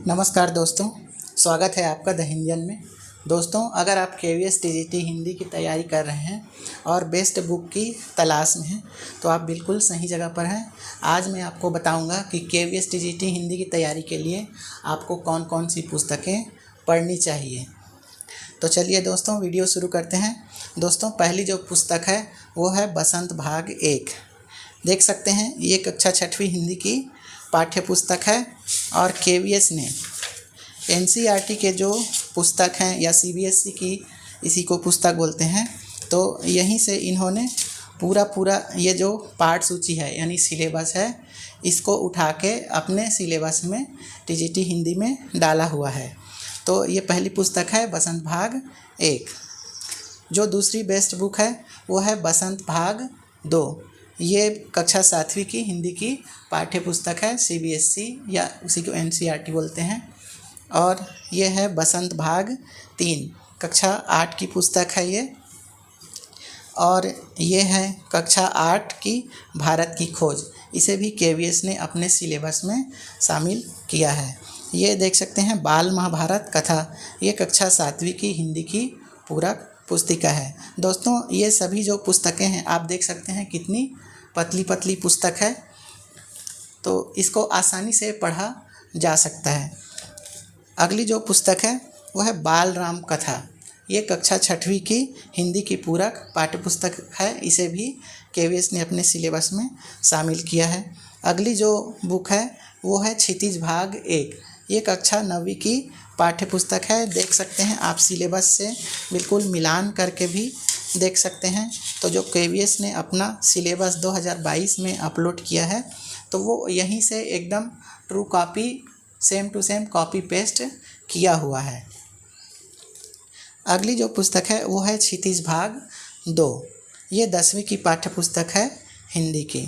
नमस्कार दोस्तों, स्वागत है आपका द हिंदन में। दोस्तों, अगर आप केवीएस टीजीटी हिंदी की तैयारी कर रहे हैं और बेस्ट बुक की तलाश में हैं तो आप बिल्कुल सही जगह पर हैं। आज मैं आपको बताऊंगा कि केवीएस टीजीटी हिंदी की तैयारी के लिए आपको कौन कौन सी पुस्तकें पढ़नी चाहिए। तो चलिए दोस्तों, वीडियो शुरू करते हैं। दोस्तों, पहली जो पुस्तक है वो है बसंत भाग 1। देख सकते हैं, ये कक्षा 6वीं हिंदी की पाठ्य पुस्तक है और केवीएस ने एनसीईआरटी के जो पुस्तक हैं या सीबीएसई की इसी को पुस्तक बोलते हैं, तो यहीं से इन्होंने पूरा ये जो पाठ सूची है यानी सिलेबस है, इसको उठा के अपने सिलेबस में टीजीटी हिंदी में डाला हुआ है। तो ये पहली पुस्तक है बसंत भाग 1। जो दूसरी बेस्ट बुक है वो है बसंत भाग 2। ये कक्षा 7वीं की हिंदी की पाठ्य पुस्तक है, सीबीएसई या उसी को एनसीईआरटी बोलते हैं। और ये है बसंत भाग 3, कक्षा 8 की पुस्तक है ये। और ये है कक्षा 8 की भारत की खोज। इसे भी केवीएस ने अपने सिलेबस में शामिल किया है। ये देख सकते हैं बाल महाभारत कथा, ये कक्षा 7वीं की हिंदी की पूरक पुस्तिका है। दोस्तों, ये सभी जो पुस्तकें हैं आप देख सकते हैं कितनी पतली पतली पुस्तक है, तो इसको आसानी से पढ़ा जा सकता है। अगली जो पुस्तक है वो है बाल राम कथा। ये कक्षा 6वीं की हिंदी की पूरक पाठ्य पुस्तक है। इसे भी केवीएस ने अपने सिलेबस में शामिल किया है। अगली जो बुक है वो है क्षितिज भाग 1। ये कक्षा 9वीं की पाठ्य पुस्तक है। देख सकते हैं आप, सिलेबस से बिल्कुल मिलान करके भी देख सकते हैं। तो जो केवीएस ने अपना सिलेबस 2022 में अपलोड किया है, तो वो यहीं से एकदम true copy, same to same copy paste किया हुआ है। अगली जो पुस्तक है वो है क्षितिज भाग 2। ये 10वीं की पाठ्य पुस्तक है हिंदी की।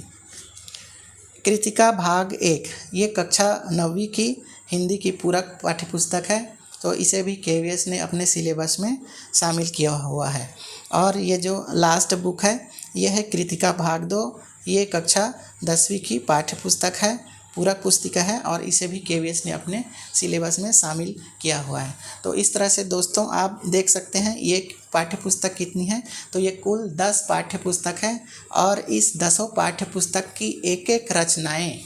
कृतिका भाग 1, ये कक्षा 9वीं की हिंदी की पूरक पाठ्य पुस्तक है। तो इसे भी केवीएस ने अपने सिलेबस में शामिल किया हुआ है। और ये जो लास्ट बुक है ये है कृतिका भाग 2। ये कक्षा 10वीं की पाठ्य पुस्तक है, पूरक पुस्तिका है, और इसे भी केवीएस ने अपने सिलेबस में शामिल किया हुआ है। तो इस तरह से दोस्तों आप देख सकते हैं ये पाठ्य पुस्तक कितनी है। तो ये कुल 10 पाठ्य पुस्तक है और इस 10 पाठ्य पुस्तक की एक रचनाएं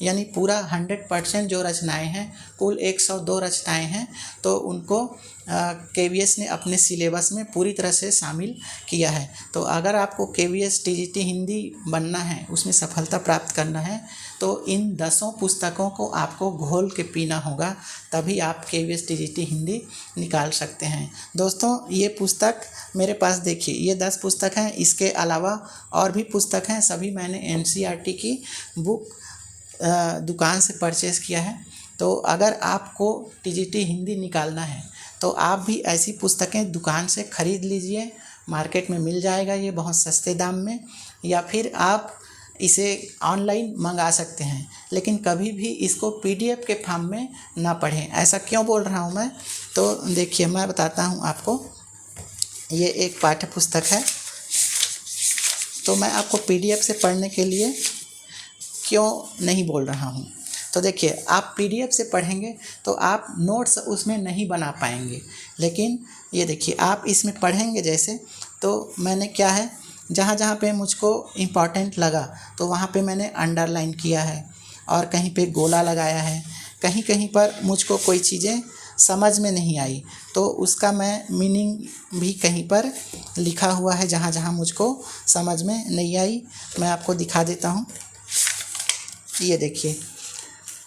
यानी पूरा 100% जो रचनाएं हैं, कुल 102 रचनाएं हैं, तो उनको केवीएस ने अपने सिलेबस में पूरी तरह से शामिल किया है। तो अगर आपको केवीएस टीजीटी हिंदी बनना है, उसमें सफलता प्राप्त करना है, तो इन 10 पुस्तकों को आपको घोल के पीना होगा, तभी आप केवीएस टीजीटी हिंदी निकाल सकते हैं। दोस्तों, ये पुस्तक मेरे पास देखिए, ये 10 पुस्तक हैं। इसके अलावा और भी पुस्तक हैं, सभी मैंने एनसीईआरटी की बुक दुकान से परचेज़ किया है। तो अगर आपको टीजीटी हिंदी निकालना है तो आप भी ऐसी पुस्तकें दुकान से ख़रीद लीजिए, मार्केट में मिल जाएगा ये बहुत सस्ते दाम में, या फिर आप इसे ऑनलाइन मंगा सकते हैं। लेकिन कभी भी इसको पीडीएफ के फॉर्म में ना पढ़ें। ऐसा क्यों बोल रहा हूँ मैं, तो देखिए मैं बताता हूँ आपको। ये एक पाठ्य पुस्तक है, तो मैं आपको पीडीएफ से पढ़ने के लिए क्यों नहीं बोल रहा हूँ। तो देखिए, आप पीडीएफ से पढ़ेंगे तो आप नोट्स उसमें नहीं बना पाएंगे। लेकिन ये देखिए, आप इसमें पढ़ेंगे जैसे, तो मैंने क्या है, जहाँ जहाँ पे मुझको इम्पॉर्टेंट लगा तो वहाँ पे मैंने अंडरलाइन किया है और कहीं पे गोला लगाया है। कहीं कहीं पर मुझको कोई चीज़ें समझ में नहीं आई तो उसका मैं मीनिंग भी कहीं पर लिखा हुआ है, जहाँ जहाँ मुझको समझ में नहीं आई। मैं आपको दिखा देता हूँ। ये देखिए,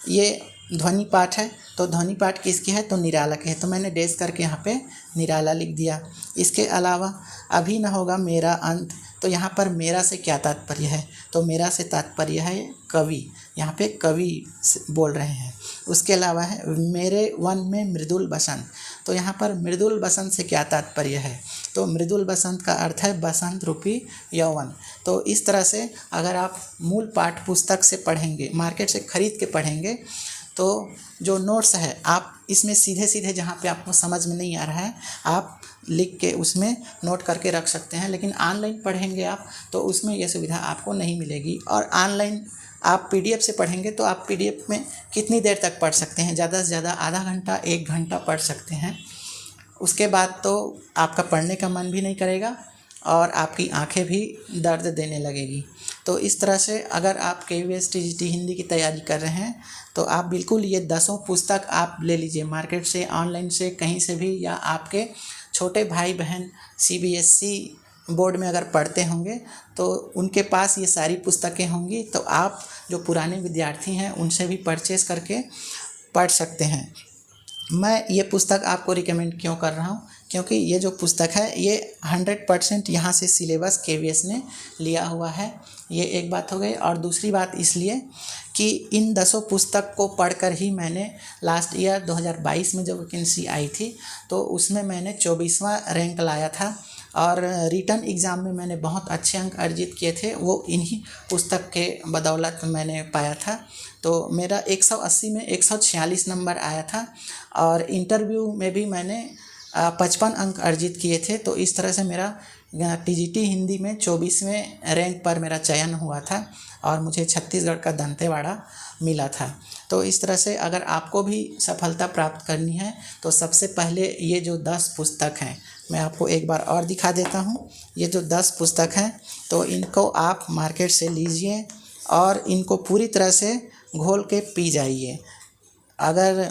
ये ध्वनि पाठ है। तो ध्वनि पाठ किसकी है, तो निराला की है। तो मैंने डेश करके यहाँ पे निराला लिख दिया। इसके अलावा अभी न होगा मेरा अंत, तो यहाँ पर मेरा से क्या तात्पर्य है, तो मेरा से तात्पर्य है कवि। यहाँ पे कवि बोल रहे हैं। उसके अलावा है मेरे वन में मृदुल बसंत, तो यहाँ पर मृदुल बसंत से क्या तात्पर्य है, तो मृदुल बसंत का अर्थ है बसंत रूपी यौवन। तो इस तरह से अगर आप मूल पाठ पुस्तक से पढ़ेंगे, मार्केट से ख़रीद के पढ़ेंगे, तो जो नोट्स है आप इसमें सीधे सीधे जहाँ पे आपको समझ में नहीं आ रहा है आप लिख के उसमें नोट करके रख सकते हैं। लेकिन ऑनलाइन पढ़ेंगे आप तो उसमें यह सुविधा आपको नहीं मिलेगी। और ऑनलाइन आप पीडीएफ से पढ़ेंगे तो आप पीडीएफ में कितनी देर तक पढ़ सकते हैं, ज़्यादा से ज़्यादा आधा घंटा 1 घंटा पढ़ सकते हैं। उसके बाद तो आपका पढ़ने का मन भी नहीं करेगा और आपकी आंखें भी दर्द देने लगेगी। तो इस तरह से अगर आप KVS TGT हिंदी की तैयारी कर रहे हैं तो आप बिल्कुल ये 10 पुस्तक आप ले लीजिए मार्केट से, ऑनलाइन से, कहीं से भी, या आपके छोटे भाई बहन CBSE बोर्ड में अगर पढ़ते होंगे तो उनके पास ये सारी पुस्तकें होंगी, तो आप जो पुराने विद्यार्थी हैं उनसे भी परचेज़ करके पढ़ सकते हैं। मैं ये पुस्तक आपको रिकमेंड क्यों कर रहा हूँ, क्योंकि ये जो पुस्तक है ये 100% यहाँ से सिलेबस KVS ने लिया हुआ है। ये एक बात हो गई। और दूसरी बात इसलिए कि इन 10 पुस्तक को पढ़कर ही मैंने लास्ट ईयर 2022 में जो वैकेंसी आई थी तो उसमें मैंने 24वां रैंक लाया था और रिटन एग्ज़ाम में मैंने बहुत अच्छे अंक अर्जित किए थे, वो इन्हीं पुस्तक के बदौलत मैंने पाया था। तो मेरा 180 में 146 नंबर आया था और इंटरव्यू में भी मैंने 55 अंक अर्जित किए थे। तो इस तरह से मेरा TGT हिंदी में 24वें रैंक पर मेरा चयन हुआ था और मुझे छत्तीसगढ़ का दंतेवाड़ा मिला था। तो इस तरह से अगर आपको भी सफलता प्राप्त करनी है तो सबसे पहले ये जो 10 पुस्तक हैं, मैं आपको एक बार और दिखा देता हूँ। ये जो 10 पुस्तक हैं तो इनको आप मार्केट से लीजिए और इनको पूरी तरह से घोल के पी जाइए। अगर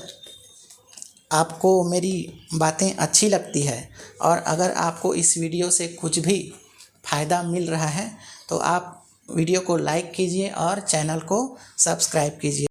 आपको मेरी बातें अच्छी लगती है और अगर आपको इस वीडियो से कुछ भी फ़ायदा मिल रहा है तो आप वीडियो को लाइक कीजिए और चैनल को सब्सक्राइब कीजिए।